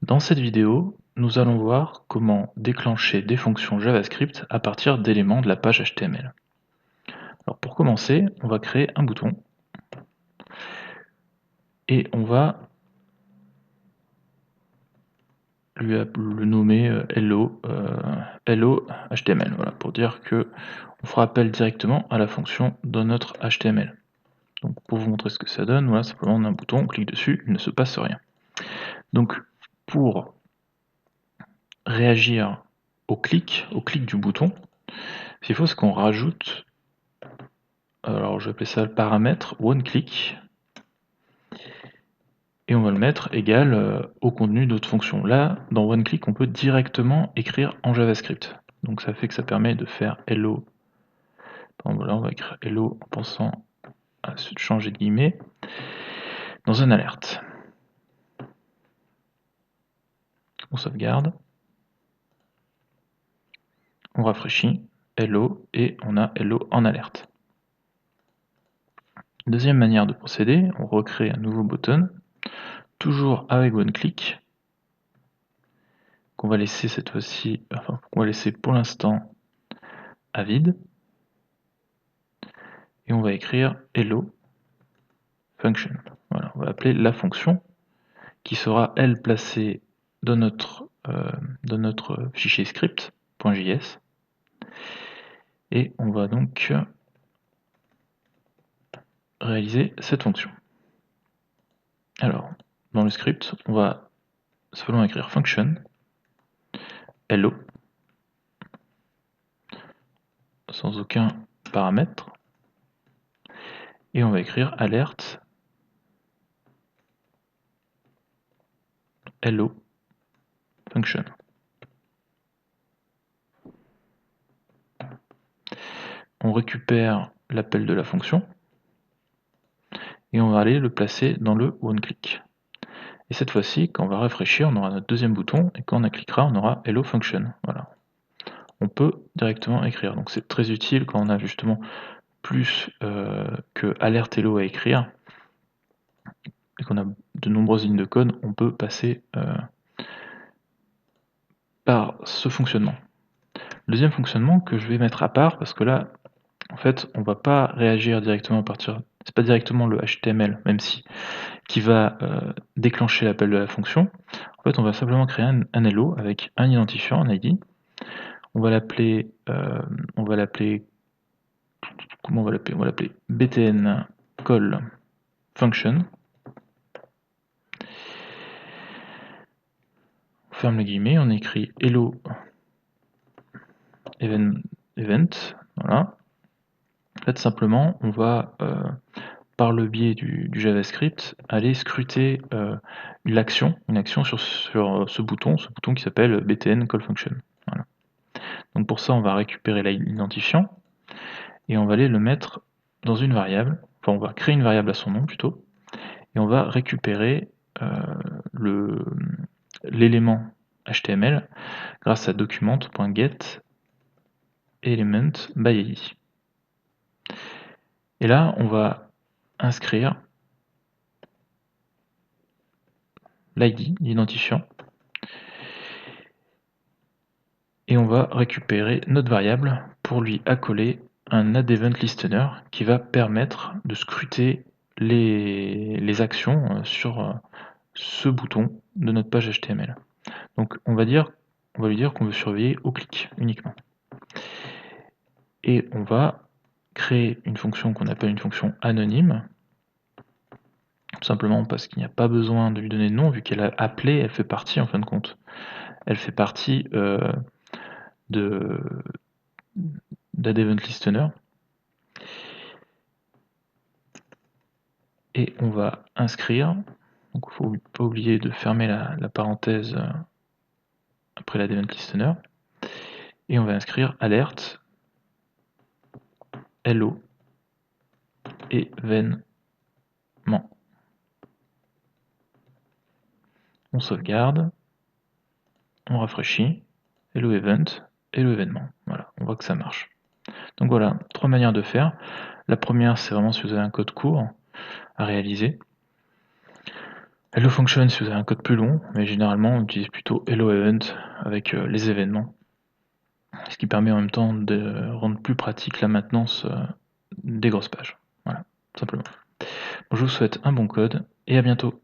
Dans cette vidéo, nous allons voir comment déclencher des fonctions JavaScript à partir d'éléments de la page HTML. Alors pour commencer, on va créer un bouton et on va le nommer Hello HTML, voilà, pour dire que on fera appel directement à la fonction dans notre HTML. Donc pour vous montrer ce que ça donne, voilà, simplement on a un bouton, on clique dessus, il ne se passe rien. Donc pour réagir au clic du bouton, ce qu'il faut, c'est qu'on rajoute, alors je vais appeler ça le paramètre onClick, et on va le mettre égal au contenu de notre fonction. Là, dans onClick, on peut directement écrire en JavaScript. Donc ça fait que ça permet de faire hello. Par exemple, là, on va écrire hello en pensant à se changer de guillemets dans un alerte. On sauvegarde. On rafraîchit, hello, et on a hello en alerte. Deuxième manière de procéder, on recrée un nouveau button, toujours avec onClick, qu'on va laisser cette fois-ci, enfin qu'on va laisser pour l'instant à vide, et on va écrire hello function. Voilà, on va appeler la fonction qui sera elle placée dans notre fichier script.js, et on va donc réaliser cette fonction. Alors, dans le script, on va simplement écrire function hello sans aucun paramètre, et on va écrire alerte hello function. On récupère l'appel de la fonction et on va aller le placer dans le onClick. Et cette fois-ci, quand on va rafraîchir, on aura notre deuxième bouton, et quand on cliquera, on aura hello function. Voilà. On peut directement écrire. Donc c'est très utile quand on a justement plus que alerte hello à écrire, et qu'on a de nombreuses lignes de code, on peut passer par ce fonctionnement. Le deuxième fonctionnement que je vais mettre à part, parce que là, en fait, on va pas réagir directement à partir, c'est pas directement le HTML, même si, qui va déclencher l'appel de la fonction. En fait, on va simplement créer un hello avec un identifiant, un ID. On va l'appeler, comment on va l'appeler? On va l'appeler btn call function. On ferme les guillemets, on écrit hello event, voilà. En fait, simplement, on va par le biais du JavaScript, aller scruter une action sur ce bouton qui s'appelle btn call function. Voilà. Donc pour ça, on va récupérer l'identifiant et on va aller le mettre dans une variable, enfin on va créer une variable à son nom plutôt, et on va récupérer l'élément HTML grâce à document.get element by id. Et là, on va inscrire l'ID, l'identifiant, et on va récupérer notre variable pour lui accoler un addEventListener qui va permettre de scruter les actions sur ce bouton de notre page HTML. Donc on va lui dire qu'on veut surveiller au clic uniquement. Et on va créer une fonction qu'on appelle une fonction anonyme, tout simplement parce qu'il n'y a pas besoin de lui donner de nom, vu qu'elle a appelé, elle fait partie en fin de compte. Elle fait partie d'AddEventListener. Et on va inscrire, donc il ne faut pas oublier de fermer la parenthèse après l'AddEventListener, et on va inscrire alerte hello événement. On sauvegarde, on rafraîchit, hello event, hello événement. Voilà, on voit que ça marche. Donc voilà, trois manières de faire. La première, c'est vraiment si vous avez un code court à réaliser. Hello Function si vous avez un code plus long, mais généralement on utilise plutôt Hello Event avec les événements, ce qui permet en même temps de rendre plus pratique la maintenance des grosses pages. Voilà, tout simplement. Bon, je vous souhaite un bon code et à bientôt.